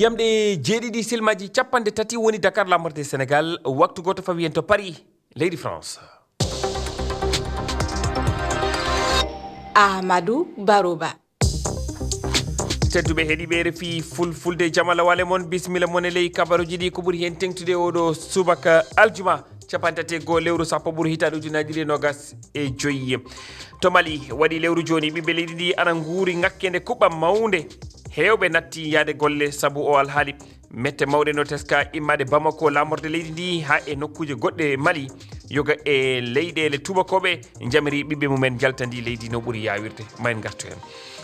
yamde jeeɗiɗi silmaji capanɗe tati woni Dakar lamorde Sénégal waktu goto fawi en to Paris leydi France. Ahmadou Barouba. tedduɓe heeɗiɓe RFI Fulfulde jamala wale mon bisimilla mon e ley kabaruji ɗi ko ɓuuri hen tengtude oɗo subaka aljuma capantati go lewru sappo ɓuuri hitaɗe ujunaji ɗiɗi nogas e joyyi to Mali waɗi lewru joni ɓiɓɓe leydi ndi ana guuri ngakkede kuɓɓam mawde hewɓe natti yaade golle saabu o alhaali mette mawɗe no teska immade Bamako lamorde leydi ndi ha e nokkuje goɗɗe Mali yoga e leyɗele tubakoɓe jamiri ɓiɓɓe mumen jaltandi leydi no ɓuuri yawirde mayen gartu hen.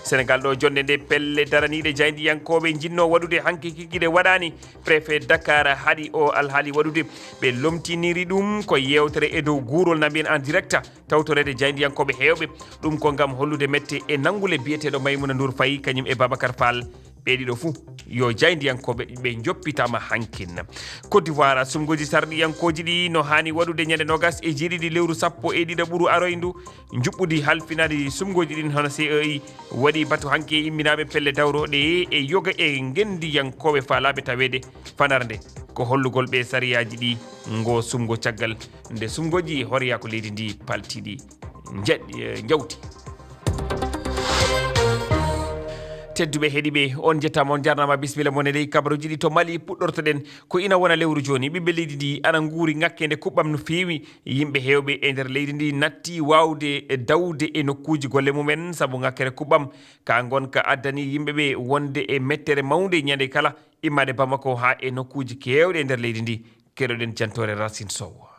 Sénégal ɗo jonde nde pelle daraniɗe jaydiyankoɓe jinno waɗude hanki kikkiɗe waɗani préfet Dakar haɗi o alhaali waɗude ɓe lomtiniri ɗum ko yewtere e dow guurol na mbiyen en direct tawtorede jaydiyankoɓe hewɓe ɗum ko gam hollude mette e nangule biyeteɗo Maymouna Ndour Faye kañum e Babacar Fall ɓeɗiɗo fuu yo jaydiyankoɓe ɓe joppitama hankin. Côte d'Ivoire sumgoji sarɗiyankoji ɗi no hani waɗude ñande nogas e jeeɗiɗi lewru sappo e ɗiɗa ɓuuru aroyndu juɓɓudi halfinade sumgoji ɗin hono CEI waɗi batu hanki e imminaɓe pelle dawroɗe e yoga e gendiyankoɓe faalaɓe tawede fanarde ko hollugol ɓe sariyaji ɗi ngo sumgo caggal nde sumgoji horiya ko leydi ndi paltiɗi jawti. tedduɓe heeɗiɓe on jettama on jarnama bisimilla mon e ley kabaruji ɗi to Mali puɗɗortoɗen ko ina wona lewru joni ɓiɓɓe leydi ndi ana guuri ngakkede kuɓɓam no fewi yimɓe hewɓe e nder leydi ndi natti wawde dawde e nokkuji golle mumen saabu ngakkere kuɓɓam ka gonka addani yimɓeɓe wonde e mettere mawde ñande kala immade Bamako ha e nokkuji kewɗe e nder leydi ndi keɗoɗen jantore Racine Sow.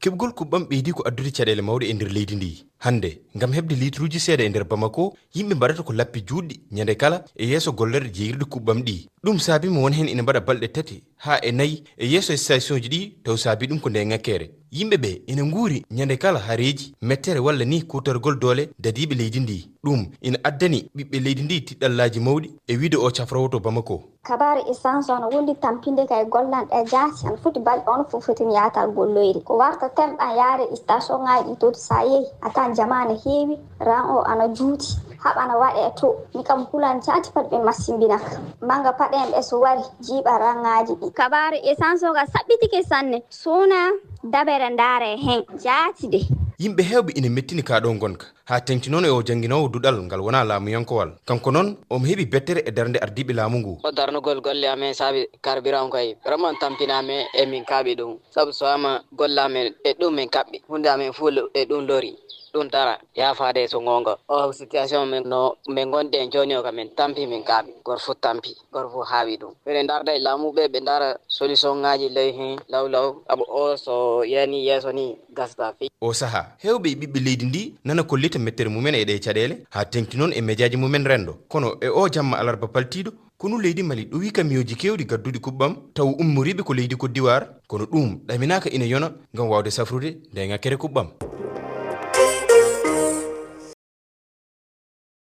keɓgol kuɓɓam ɓeydi ko addude caɗele mawɗe e nder leydi ndi hande gam heɓde litruji seeɗa e nder Bamako yimɓe mbaɗata ko lappi juɗɗi ñande kala e yeeso gollere jeeyirde kuɓɓam ɗi ɗum saabi mo won hen ina mbaɗa balɗe tati ha e nayyi e yeeso station ji ɗi taw saabi ɗum ko nde ngakkere yimɓe ɓe ina nguuri ñande kala haareji mettere walla ni kutorgol doole dadiɓe leydi ndi ɗum ina addani ɓiɓɓe leydi ndi tiɗɗallaji mawɗi e wiide o cafrowo to Bamako. Kabaaru essence on wondi tampinde kay gollanɗe jaati an foti balɗe on fof fotini yaatal golloyde ko warta temɗan yaade station ngaji ɗi to sa yeehi a tawan jama ne heewi ran o ana juuti haɓana waɗe to mi kam hulan caati pat ɓe massimbinaka manga paɗen ɓe so wari jiiɓa rangaji ɗi Kabaaru essence o ga saɓɓitike sanne sona dabere ndaare hen jaati de yimɓe hewɓe ina mettini ka ɗo gonka ha tengti noon e o janguinowo duɗal ngal wona laamuyankowal kanko noon omo heeɓi bettere e darde ardiɓe laamu ngu o darnugol golle amen saabi carburant koye vraiment tampiname e min kaaɓi ɗum saabu so wama golle amen e ɗum min kaɓɓi hunde amen fuul e ɗum lori ɗum tara yafade so gonga o situation men no min gonɗi en joni o kam min tampi min kaaɓi goto fof tampi goto fof haawi ɗum ɓeɗe darda e laamuɓe ɓe dara solution ngaji ley hen law saabu o so yani yeeso ni gasda fi o saaha hewɓe e ɓiɓɓe leydi ndi nana kollita mettere mumen e ɗe caɗele ha tengti noon e médiaji mumen rendo kono e o jamma alarba paltiɗo konu leydi Mali ɗo wi kamiyoji kewɗi gadduɗi kuɓɓam taw ummoriɓe ko leydi Côte d'Ivoire kono ɗum ɗaminaka ina yona gam wawde safrude nde ngakkere kuɓɓam.